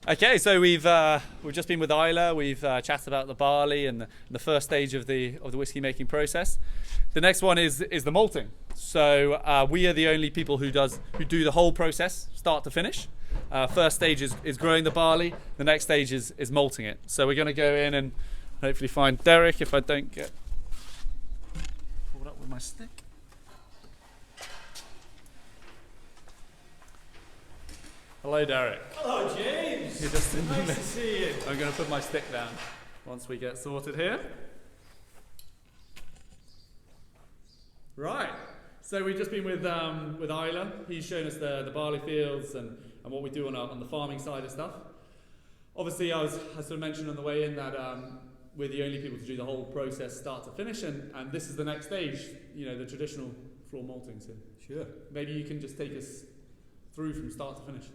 Okay, so we've just been with Ìle. We've chatted about the barley and the first stage of the whiskey making process. The next one is the malting. So we are the only people who do the whole process, start to finish. First stage is growing the barley. The next stage is malting it. So we're going to go in and hopefully find Derek if I don't get pulled up with my stick. Hello, Derek. Hello, James. You're just in the nice to see you. I'm going to put my stick down once we get sorted here. Right. So we've just been with Ìle. He's shown us the barley fields and what we do on the farming side of stuff. Obviously, I sort of mentioned on the way in that we're the only people to do the whole process start to finish, and this is the next stage. You know, the traditional floor malting. So Sure. maybe you can just take us through from start to finish.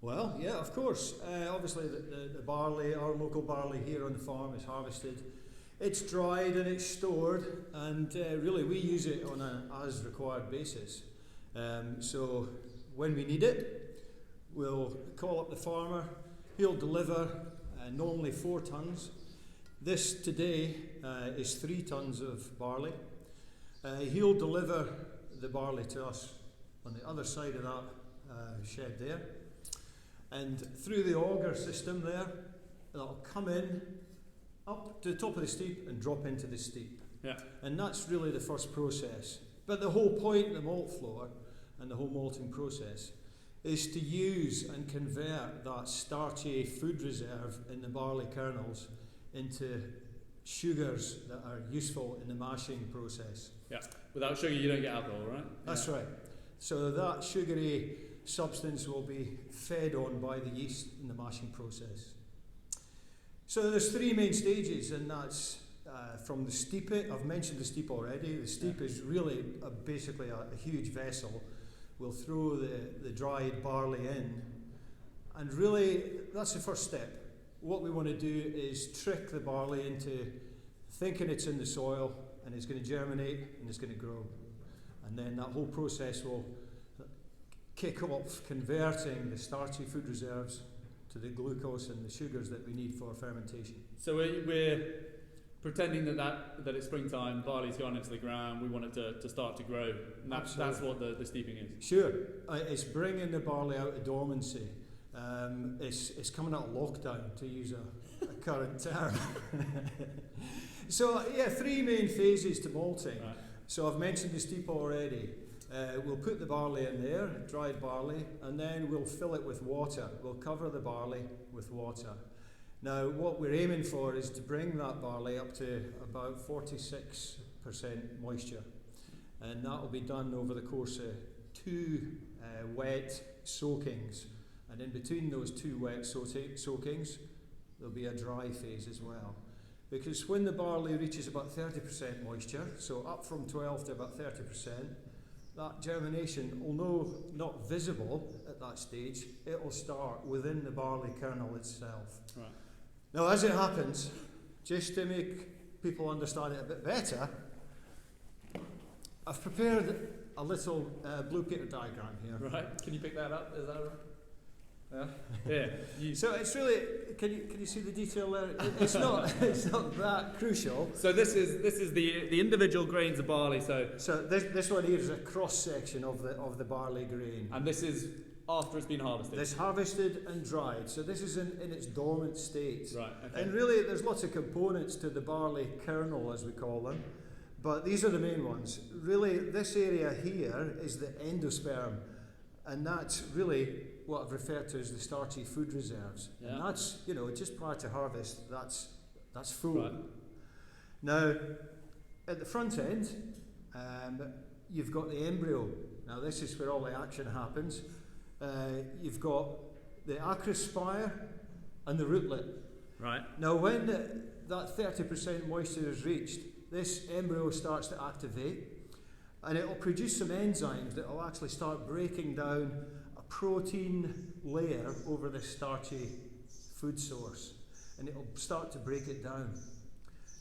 Well, yeah, of course. Obviously, the barley, our local barley here on the farm, is harvested. It's dried and it's stored, and really we use it on an as-required basis. So when we need it, we'll call up the farmer. He'll deliver normally 4 tons. This today is 3 tons of barley. He'll deliver the barley to us on the other side of that shed there. And through the auger system there, it'll come in up to the top of the steep and drop into the steep. Yeah. And that's really the first process. But the whole point of the malt floor and the whole malting process is to use and convert that starchy food reserve in the barley kernels into sugars that are useful in the mashing process. Yeah. Without sugar, you don't get alcohol, right? That's right. So that sugary substance will be fed on by the yeast in the mashing process. So there's 3 main stages, and that's from the steep. I've mentioned the steep already. The steep is really basically a huge vessel. We'll throw the dried barley in, and really that's the first step. What we want to do is trick the barley into thinking it's in the soil and it's going to germinate and it's going to grow. And then that whole process will kick off converting the starchy food reserves to the glucose and the sugars that we need for fermentation. So we're pretending that it's springtime, barley's gone into the ground, we want it to start to grow. And that's what the steeping is. Sure. It's bringing the barley out of dormancy. It's coming out of lockdown, to use a current term. So, yeah, 3 main phases to malting. Right. So I've mentioned the steep already. We'll put the barley in there, dried barley, and then we'll fill it with water. We'll cover the barley with water. Now, what we're aiming for is to bring that barley up to about 46% moisture. And that will be done over the course of 2 wet soakings. And in between those 2 wet soakings, there'll be a dry phase as well. Because when the barley reaches about 30% moisture, so up from 12 to about 30%, that germination, although not visible at that stage, it will start within the barley kernel itself. Right. Now, as it happens, just to make people understand it a bit better, I've prepared a little blue paper diagram here. Right. Can you pick that up? Is that right? Yeah. Yeah. So it's really, can you see the detail there? It's not that crucial. So this is the individual grains of barley. So this one here is a cross section of the barley grain. And this is after it's been harvested. It's harvested and dried. So this is in its dormant state. Right. Okay. And really, there's lots of components to the barley kernel, as we call them. But these are the main ones. Really, this area here is the endosperm, and that's really what I've referred to as the starchy food reserves. Yeah. And that's, just prior to harvest, that's full. Right. Now, at the front end, you've got the embryo. Now, this is where all the action happens. You've got the acrospire and the rootlet. Right. Now, when that 30% moisture is reached, this embryo starts to activate, and it will produce some enzymes that will actually start breaking down protein layer over the starchy food source, and it will start to break it down.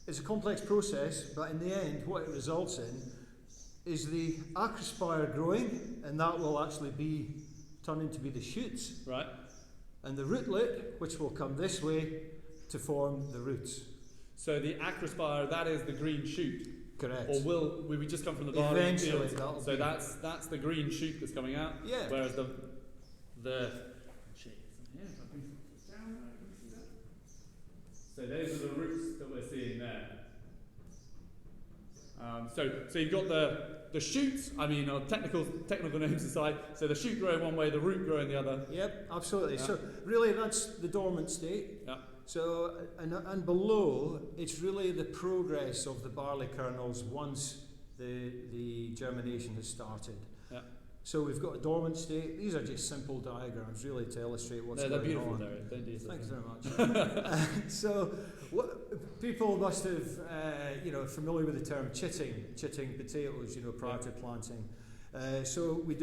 It's a complex process, but in the end what it results in is the acrospire growing, and that will actually turn into be the shoots. Right. and the rootlet, which will come this way to form the roots. So the acrospire, that is the green shoot. Correct. Or will we just come from the barley Eventually, fields? that'll So be. that's the green shoot that's coming out. Yeah. Whereas the shake this in here, if I bring this down, can you see that? So those are the roots that we're seeing there. So you've got the shoots. I mean, on technical names aside, so the shoot growing one way, the root growing the other. Yep, absolutely. Yeah. So really, that's the dormant state. Yeah. So and below, it's really the progress of the barley kernels once the germination has started. Yeah. So we've got a dormant state. These are just simple diagrams, really, to illustrate what's going on. They're beautiful, Derek. Don't do Thanks very much. So, what people must have, familiar with the term chitting potatoes, prior to planting. So we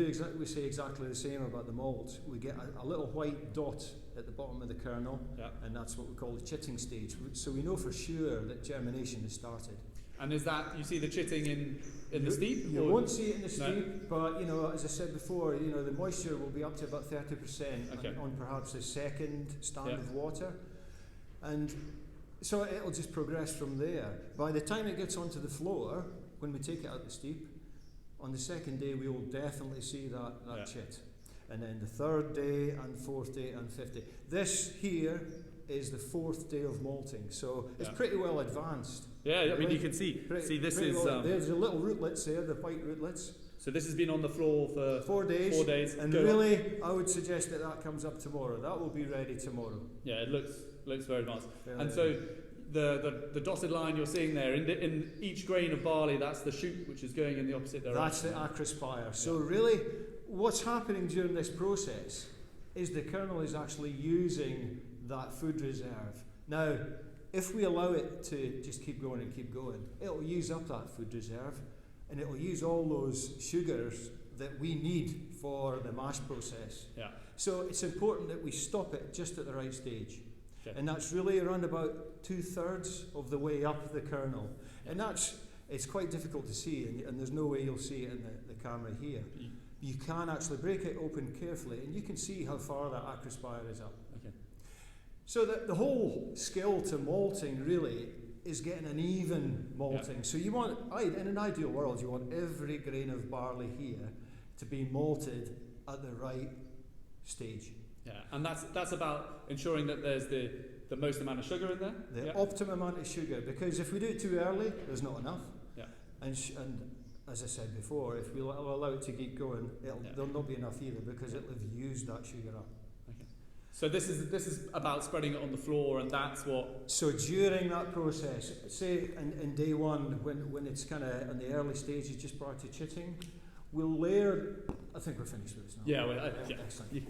say exactly the same about the malt. We get a little white dot at the bottom of the kernel, and that's what we call the chitting stage. So we know for sure that germination has started. And is that, you see the chitting in the steep? You won't see it in the steep, but as I said before, the moisture will be up to about 30% on perhaps the second stand of water, and so it'll just progress from there. By the time it gets onto the floor, when we take it out the steep, on the second day we will definitely see that chit, and then the third day and fourth day and fifth day. This here is the fourth day of malting, so it's pretty well advanced. Yeah, I mean you can see this is there's the little rootlets there, the white rootlets. So this has been on the floor for 4 days. 4 days. And really, I would suggest that comes up tomorrow. That will be ready tomorrow. Yeah, it looks very nice. Very and so the dotted line you're seeing there, in each grain of barley, that's the shoot which is going in the opposite direction. That's the acrospire. So really, what's happening during this process is the kernel is actually using that food reserve. Now, if we allow it to just keep going and keep going, it'll use up that food reserve, and it'll use all those sugars that we need for the mash process. Yeah. So it's important that we stop it just at the right stage. Okay. And that's really around about 2/3 of the way up the kernel. And it's quite difficult to see, and there's no way you'll see it in the camera here. You can actually break it open carefully, and you can see how far that acrospire is up. Okay. So the whole skill to malting really is getting an even malting. So you want, in an ideal world, you want every grain of barley here to be malted at the right stage. Yeah, and that's about ensuring that there's the most amount of sugar in there. The optimum amount of sugar, because if we do it too early, there's not enough. Yeah. And as I said before, if we allow it to keep going, there'll not be enough either, because it'll have used that sugar up. Okay. So this is about spreading it on the floor, and that's what. So during that process, say in day one, when it's kind of in the early stages, just prior to chitting, we'll layer. I think we're finished with this now. Yeah. Excellent.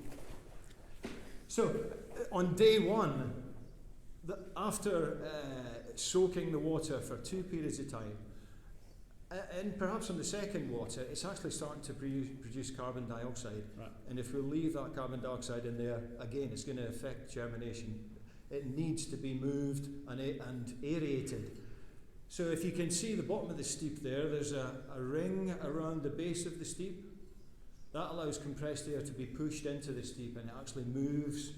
So on day one, after soaking the water for 2 periods of time, and perhaps on the second water, it's actually starting to produce carbon dioxide. Right. And if we leave that carbon dioxide in there, again, it's going to affect germination. It needs to be moved and aerated. So if you can see the bottom of the steep there's a ring around the base of the steep. That allows compressed air to be pushed into the steep, and it actually moves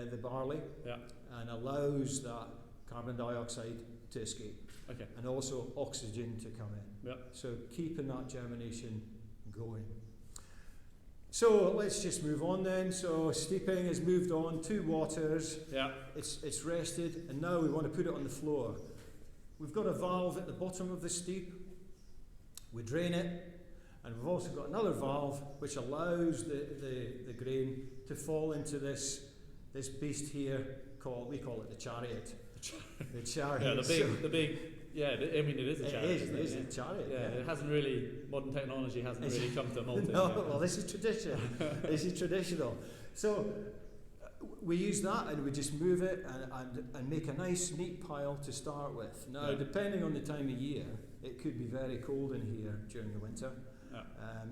the barley and allows that carbon dioxide to escape. Okay. And also oxygen to come in. Yep. So keeping that germination going. So let's just move on then. So steeping has moved on, 2 waters. Yeah. It's rested, and now we want to put it on the floor. We've got a valve at the bottom of the steep. We drain it. And we've also got another valve which allows the grain to fall into this beast here we call it the chariot. The chariot. Yeah, the big. Yeah, I mean it is a chariot. It is a chariot. Yeah, it hasn't really. Modern technology hasn't really come to malting. No, well, this is tradition. This is traditional. So we use that, and we just move it and make a nice, neat pile to start with. Now, depending on the time of year, it could be very cold in here during the winter.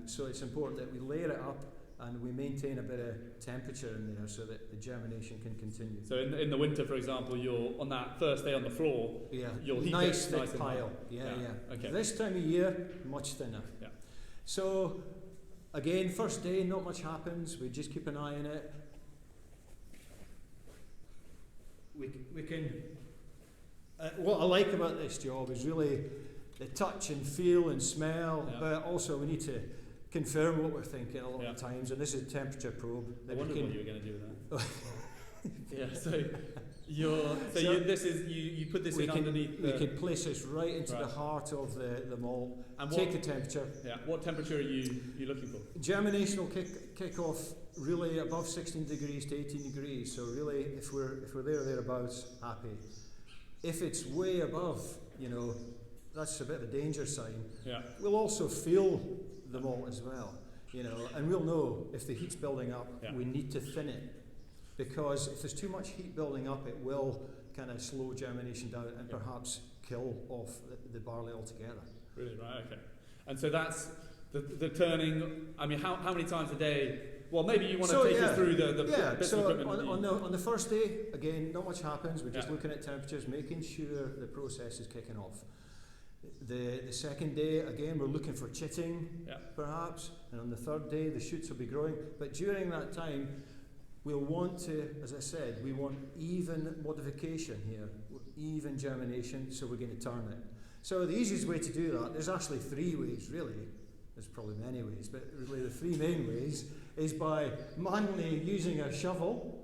So it's important that we layer it up and we maintain a bit of temperature in there so that the germination can continue. So in the winter, for example, you'll on that first day on the floor, you'll heat nice it thick nice pile. Yeah. Okay. This time of year, much thinner. Yeah. So again, first day, not much happens. We just keep an eye on it. we can. What I like about this job is really the touch and feel and smell, but also we need to confirm what we're thinking a lot of times, and this is a temperature probe. I wondered what you were going to do with that. You put this in underneath. We can place this right into the heart of the malt. And take the temperature. Yeah. What temperature are you looking for? Germination will kick off really above 16 degrees to 18 degrees. So really, if we're there or thereabouts, happy. If it's way above, that's a bit of a danger sign. Yeah. We'll also feel the malt as well, and we'll know if the heat's building up. We need to thin it, because if there's too much heat building up, it will kind of slow germination down and perhaps kill off the barley altogether. Really, right? Okay. And so that's the turning. I mean, how many times a day? Well, maybe you want to take us through the bits of equipment. On the first day, again, not much happens. We're just looking at temperatures, making sure the process is kicking off. The second day, again, we're looking for chitting, perhaps. And on the third day, the shoots will be growing. But during that time, we'll want to, as I said, we want even modification here, even germination, so we're going to turn it. So the easiest way to do that, there's actually 3 ways, really. There's probably many ways, but really the 3 main ways is by manually using a shovel,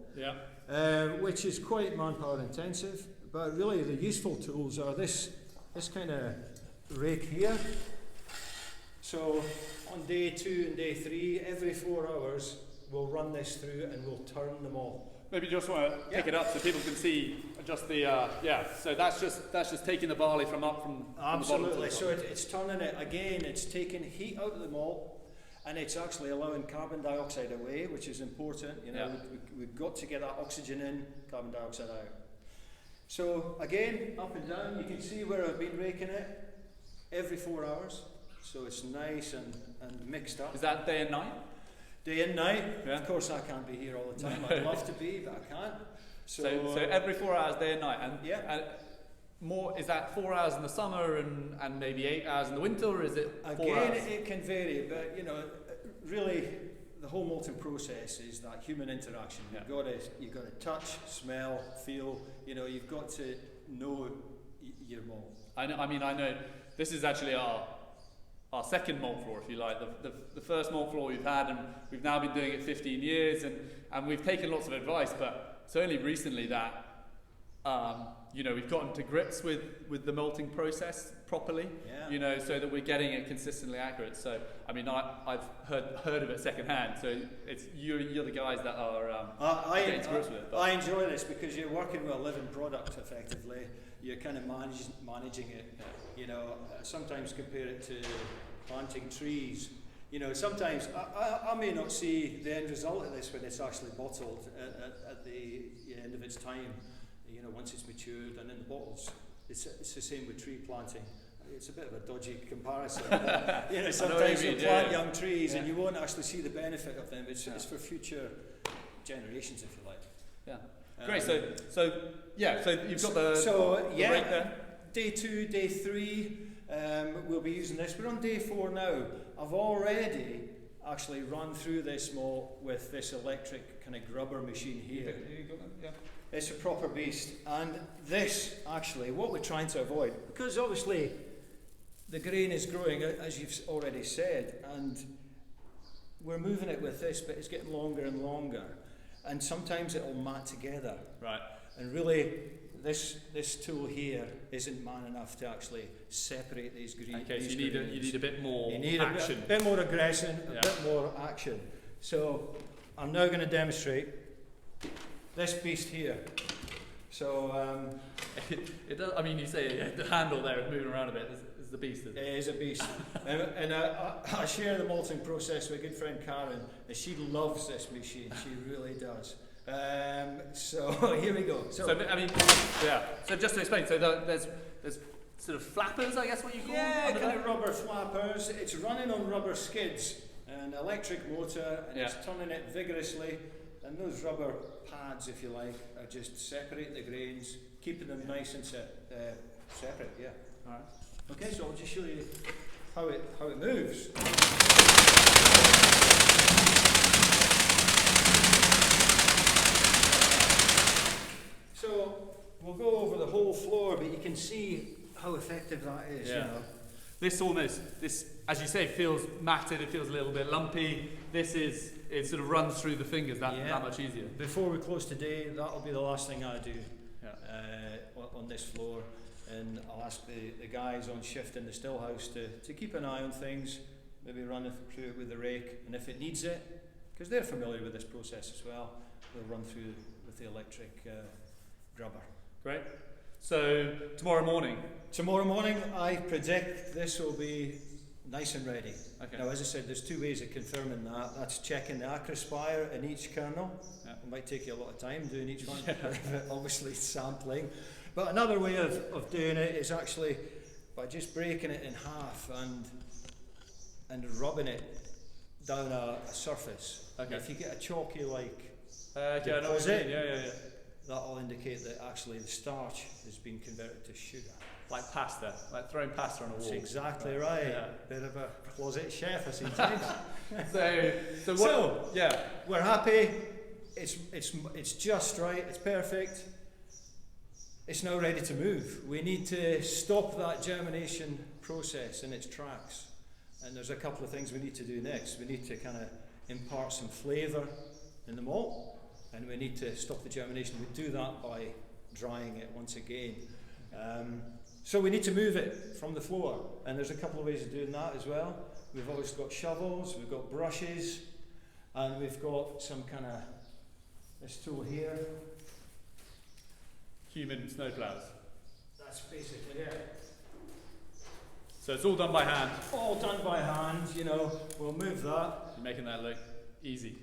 which is quite manpower intensive, but really the useful tools are this kind of rake here. So on day 2 and day 3, every 4 hours, we'll run this through and we'll turn them all. Maybe you just want to pick it up so people can see just the So that's just taking the barley from absolutely. So it's turning it again. It's taking heat out of the malt, and it's actually allowing carbon dioxide away, which is important. We've got to get that oxygen in, carbon dioxide out. So again, up and down. You can see where I've been raking it every 4 hours. So it's nice and mixed up. Is that day and night? Day and night. Yeah. Of course, I can't be here all the time. I'd love to be, but I can't. So every 4 hours, day and night, and more. Is that 4 hours in the summer and maybe 8 hours in the winter, or is it 4 hours? Again, it can vary, but really, the whole malting process is that human interaction. You've got to touch, smell, feel. You've got to know your malt. I know. This is actually our second malt floor, if you like. The first malt floor we've had, and we've now been doing it 15 years, and we've taken lots of advice, but it's only recently that we've gotten to grips with the malting process properly, so that we're getting it consistently accurate. So I've heard of it secondhand, so it's you're the guys that are getting to grips with it. I enjoy this because you're working with a living product effectively. You're kind of managing it. Sometimes compare it to planting trees. Sometimes I may not see the end result of this when it's actually bottled at the end of its time. Once it's matured and in the bottles. It's the same with tree planting. It's a bit of a dodgy comparison. But, sometimes you plant young trees and you won't actually see the benefit of them. It's for future generations, if you like. Yeah. Great. So you've got the rate there. Day 2, day 3, we'll be using this. We're on day 4 now. I've already actually run through this malt with this electric kind of grubber machine here. It's a proper beast. And this, actually, what we're trying to avoid, because obviously the grain is growing, as you've already said, and we're moving it with this, but it's getting longer and longer. And sometimes it'll mat together. Right. And really, this tool here isn't man enough to actually separate these greens. Okay, so you need a bit more action. A bit more aggression, a bit more action. So I'm now going to demonstrate this beast here. So it does. You say the handle there is moving around a bit. Is the beast? It is a beast. and I share the malting process with a good friend Karen, and she loves this machine. She really does. So here we go. So just to explain, so there's sort of flappers, I guess what you call them? Yeah, kind of rubber flappers. It's running on rubber skids, an electric motor, and it's turning it vigorously. And those rubber pads, if you like, are just separate the grains, keeping them nice and separate. Yeah. All right. Okay, so I'll just show you how it moves. So floor, but you can see how effective that is. Yeah. You know. This, as you say, feels matted. It feels a little bit lumpy. It sort of runs through the fingers that much easier. Before we close today, that'll be the last thing I do on this floor, and I'll ask the guys on shift in the still house to keep an eye on things, maybe run through it with the rake, and if it needs it, because they're familiar with this process as well, they'll run through with the electric grubber. Great. So tomorrow morning. Tomorrow morning, I predict this will be nice and ready. Okay. Now, as I said, there's 2 ways of confirming that. That's checking the acrospire in each kernel. Yeah. It might take you a lot of time doing each one, obviously sampling. But another way of doing it is actually by just breaking it in half and rubbing it down a surface. Okay. If you get a chalky like deposit, that'll indicate that actually the starch has been converted to sugar. like pasta, like throwing pasta on a wall. That's exactly right. Yeah. Bit of a closet chef, I see. James. So we're happy. It's just right. It's perfect. It's now ready to move. We need to stop that germination process in its tracks. And there's a couple of things we need to do next. We need to kind of impart some flavour in the malt, and we need to stop the germination. We do that by drying it once again. So we need to move it from the floor, and there's a couple of ways of doing that as well. We've always got shovels, we've got brushes, and we've got some kind of this tool here. Human snowplows. That's basically it. So it's all done by hand. All done by hand, you know. We'll move that. You're making that look easy.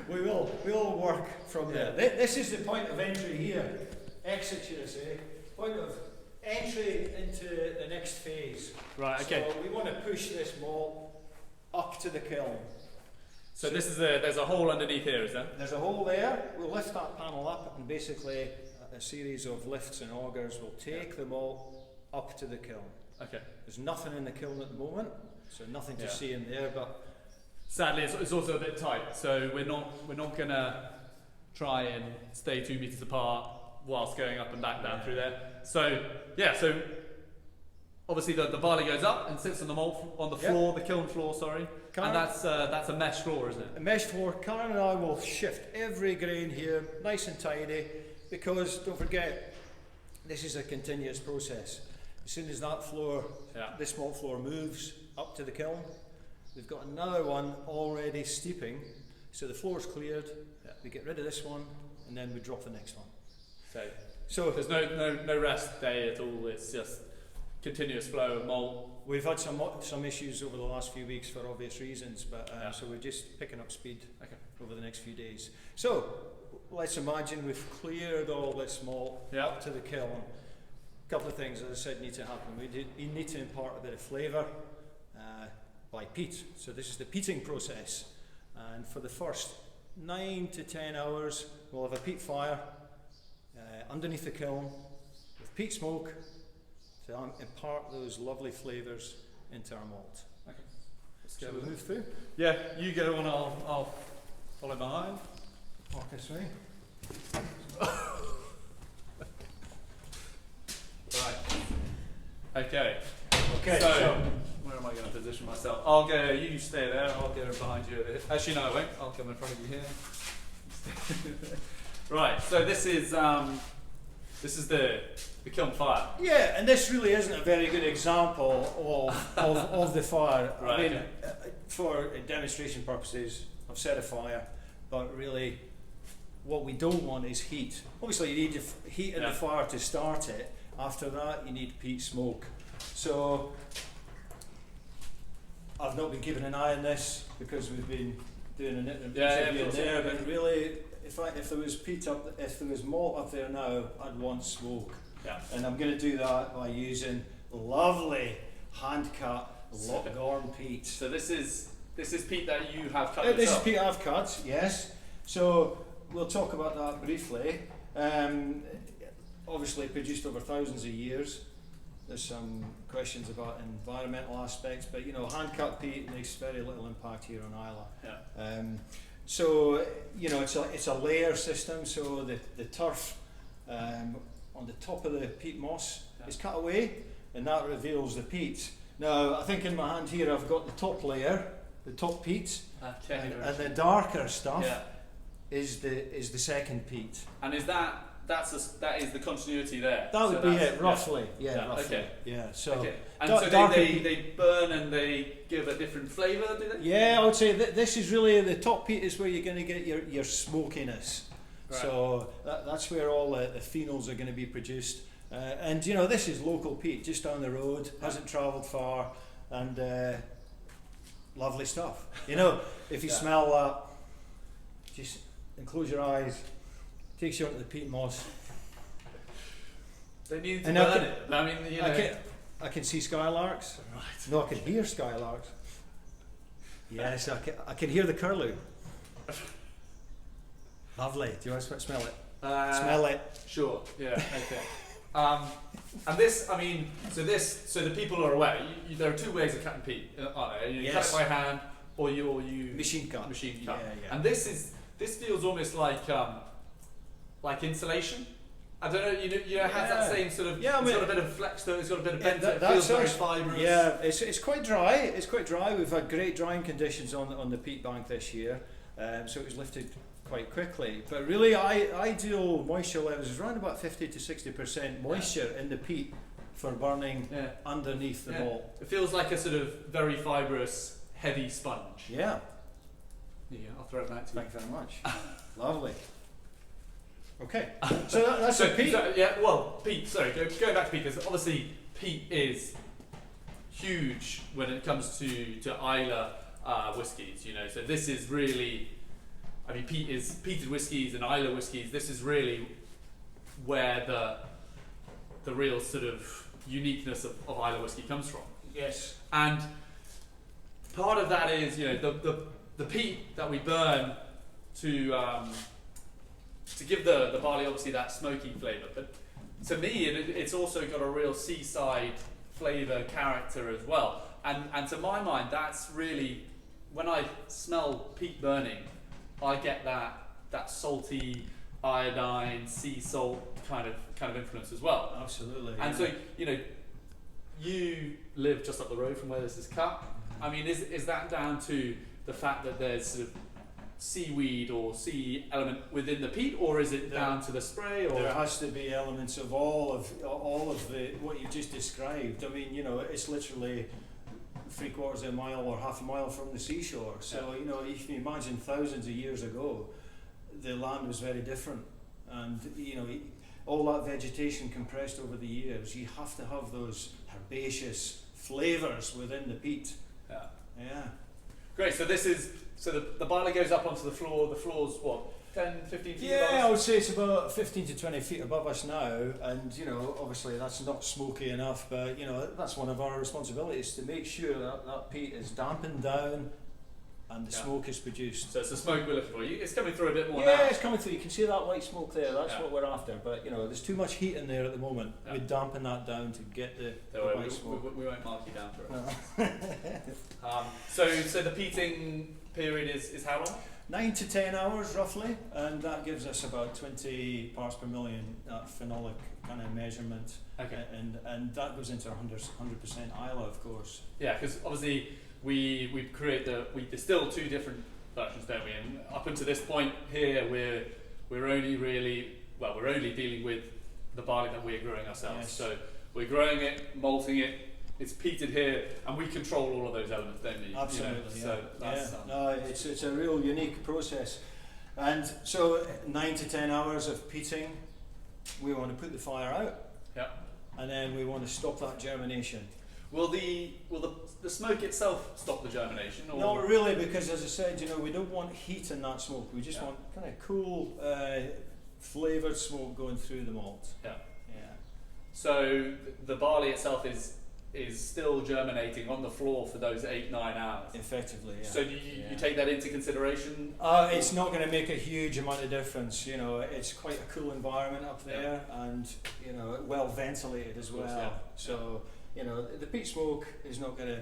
We will work from there. This is the point of entry here. Exit, should I say. Point of entry into the next phase. Right, okay. So we want to push this malt up to the kiln. So this is there's a hole underneath here, is there? There's a hole there. We'll lift that panel up, and basically a series of lifts and augers will take the malt up to the kiln. Okay. There's nothing in the kiln at the moment, so nothing to see in there, but sadly it's also a bit tight, so we're not gonna try and stay 2 meters apart whilst going up and back down through there. So obviously the barley goes up and sits on the malt on the floor, the kiln floor, sorry. And that's a mesh floor, isn't it? A mesh floor. Karen and I will shift every grain here, nice and tidy, because don't forget, this is a continuous process. As soon as that floor, this malt floor moves up to the kiln, we've got another one already steeping. So the floor's cleared, we get rid of this one, and then we drop the next one. So there's no rest day at all, it's just continuous flow of malt. We've had some issues over the last few weeks for obvious reasons, but so we're just picking up speed over the next few days. So let's imagine we've cleared all this malt up to the kiln. A couple of things, as I said, need to happen. We need to impart a bit of flavour by peat. So this is the peating process, and for the first 9 to 10 hours we'll have a peat fire underneath the kiln with peat smoke to impart those lovely flavours into our malt. Okay. Shall we move through? Yeah, you go on, I'll follow behind. Walk this way. Right. Okay. Okay. So where am I going to position myself? I'll go. You stay there. I'll go behind you over here. Actually, no, I won't. I'll come in front of you here. Right. So this is the kiln fire. Yeah, and this really isn't a very good example of the fire. Right. I mean, for demonstration purposes, I've set a fire, but really, what we don't want is heat. Obviously, you need heat in the fire to start it. After that, you need peat smoke. So I've not been keeping an eye on this because we've been doing an interview there. But really, if there was if there was malt up there now, I'd want smoke. Yeah. And I'm going to do that by using lovely hand-cut Lochgorn peat. So this is peat that you have cut. This is peat I've cut. Yes. So we'll talk about that briefly. Obviously, produced over thousands of years. There's some questions about environmental aspects, but you know, hand-cut peat makes very little impact here on Islay. Yeah. So you know, it's a layer system. So the turf on the top of the peat moss is cut away, and that reveals the peat. Now, I think in my hand here I've got the top layer, the top peat, and the darker stuff is the second peat. And is that is the continuity there? That would be it, roughly. Yeah, roughly. Okay. Yeah. So. Okay. And so they burn and they give a different flavour, do they? Yeah, I would say this is really the top peat is where you're going to get your smokiness. Right. So that's where all the phenols are going to be produced. And you know, this is local peat, just down the road, hasn't travelled far, and lovely stuff. You know, if you smell that, just close your eyes, takes you onto the peat moss. They need to burn it. I mean, you know. I can see skylarks. Right. No, I can hear skylarks. Yes, I can hear the curlew. Lovely. Do you want to smell it? Smell it. Sure. Yeah. Okay. And this, I mean, so the people are aware. There are two ways of cutting peat, aren't there? You cut it by hand, or you machine cut. Machine cut. Yeah. And this feels almost like insulation. I don't know. You know, it has that same sort of. Yeah, I mean, it's got a bit of flex to it. It's got a bit of bend to it. It feels very fibrous. Yeah, it's quite dry. It's quite dry. We've had great drying conditions on the peat bank this year, so it was lifted quite quickly. But really, ideal moisture levels is around about 50 to 60% moisture in the peat for burning underneath the malt. It feels like a sort of very fibrous, heavy sponge. Yeah. Yeah, I'll throw it back to you. Thank you very much. Lovely. Okay, so that's peat. Peat. Sorry, going back to peat, because obviously peat is huge when it comes to Islay whiskies. You know, so this is really, I mean, peated whiskies and Islay whiskies. This is really where the real sort of uniqueness of Islay whiskey comes from. Yes. And part of that is, you know, the peat that we burn to give the barley obviously that smoky flavour, but to me it's also got a real seaside flavour character as well. And to my mind, that's really, when I smell peat burning, I get that salty iodine, sea salt kind of influence as well. Absolutely. And so, you know, you live just up the road from where this is cut. I mean, is that down to the fact that there's sort of seaweed or sea element within the peat, or is it down to the spray? Or there has to be elements of all of the what you just described. I mean, you know, it's literally 3/4 of a mile or half a mile from the seashore. So you know, if you imagine thousands of years ago, the land was very different, and you know, all that vegetation compressed over the years. You have to have those herbaceous flavours within the peat. Yeah. Great. So this is. So the barley goes up onto the floor. The floor's what, 10, 15 feet above us? Yeah, I would say it's about 15 to 20 feet above us now, and you know, obviously that's not smoky enough, but you know, that's one of our responsibilities, to make sure that peat is dampened down and the smoke is produced. So it's the smoke we're looking for. It's coming through a bit more now. Yeah, it's coming through. You can see that white smoke there. That's what we're after. But you know, there's too much heat in there at the moment. We dampen that down to get the white smoke. We won't mark you down for it. So the peating period is how long? 9 to 10 hours roughly, and that gives us about 20 parts per million, that phenolic kind of measurement. Okay. And that goes into 100% Islay, of course. Yeah, because obviously we distill two different versions, don't we? And up until this point here, we're only dealing with the barley that we're growing ourselves. Yes. So we're growing it, malting it. It's peated here, and we control all of those elements, don't we? Absolutely. You know, so that's, no, it's a real unique process. And so 9 to 10 hours of peating, we want to put the fire out. Yeah. And then we want to stop that germination. Will the smoke itself stop the germination? Or? Not really, because as I said, you know, we don't want heat in that smoke. We just want kind of cool, flavoured smoke going through the malt. Yeah. Yeah. So the barley itself is still germinating on the floor for those 8-9 hours. Effectively, yeah. So do you take that into consideration? It's not going to make a huge amount of difference. You know, it's quite a cool environment up there, and you know, well ventilated as well. Yeah. So you know, the peat smoke is not going to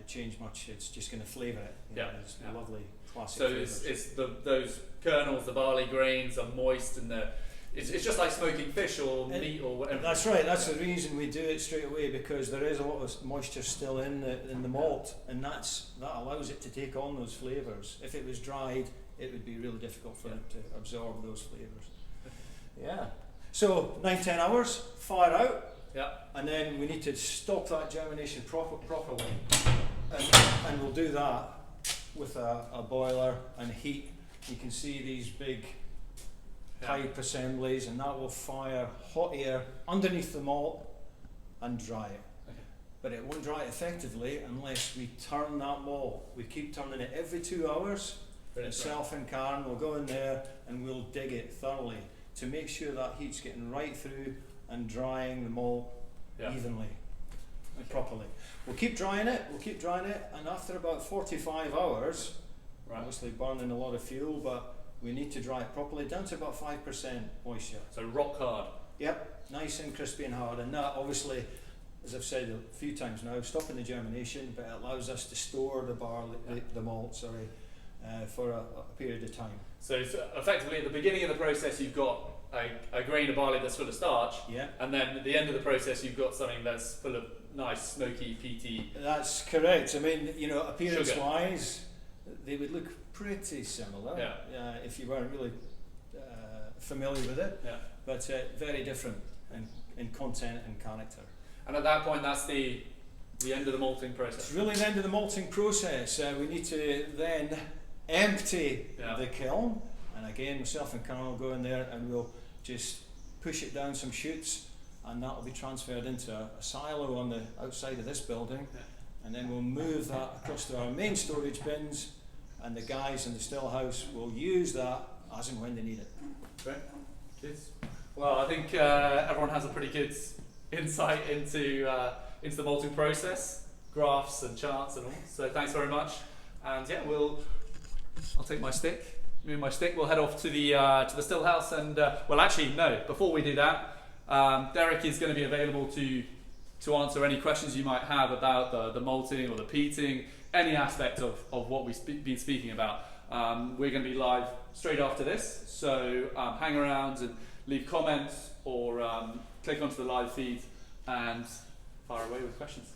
change much. It's just going to flavour it. You know, it's lovely classic. So it's those kernels, the barley grains are moist, and it's just like smoking fish or meat or whatever. That's right. That's the reason we do it straight away, because there is a lot of moisture still in the malt, and that allows it to take on those flavours. If it was dried, it would be really difficult for it to absorb those flavours. Yeah. So 9-10 hours, fire out. Yeah. And then we need to stop that germination properly, and we'll do that with a boiler and heat. You can see these big pipe assemblies, and that will fire hot air underneath the malt and dry it. Okay. But it won't dry it effectively unless we turn that malt. We keep turning it every 2 hours. Myself and Karen will go in there and we'll dig it thoroughly to make sure that heat's getting right through and drying the malt evenly and properly. We'll keep drying it, and after about 45 hours, obviously burning a lot of fuel, but we need to dry it properly down to about 5% moisture. So rock hard. Yep, nice and crispy and hard, and that obviously, as I've said a few times now, stopping the germination, but it allows us to store the barley, the malt, for a period of time. So effectively at the beginning of the process you've got a grain of barley that's full of starch, and then at the end of the process you've got something that's full of nice smoky peaty. That's correct. I mean, you know, appearance wise they would look pretty similar if you weren't really familiar with it, but very different in content and character. And at that point that's the end of the malting process. It's really the end of the malting process. We need to then empty the kiln, and again myself and Karen will go in there and we'll just push it down some chutes, and that will be transferred into a silo on the outside of this building, and then we'll move that across to our main storage bins, and the guys in the still house will use that as and when they need it. Great. Cheers. Well, I think everyone has a pretty good insight into the malting process, graphs and charts and all. So thanks very much. And yeah, I'll take my stick. Me and my stick. We'll head off to the still house, and well, actually no. Before we do that, Derek is going to be available to answer any questions you might have about the malting or the peating, any aspect of what we've been speaking about. We're going to be live straight after this, so hang around and leave comments or click onto the live feed and fire away with questions.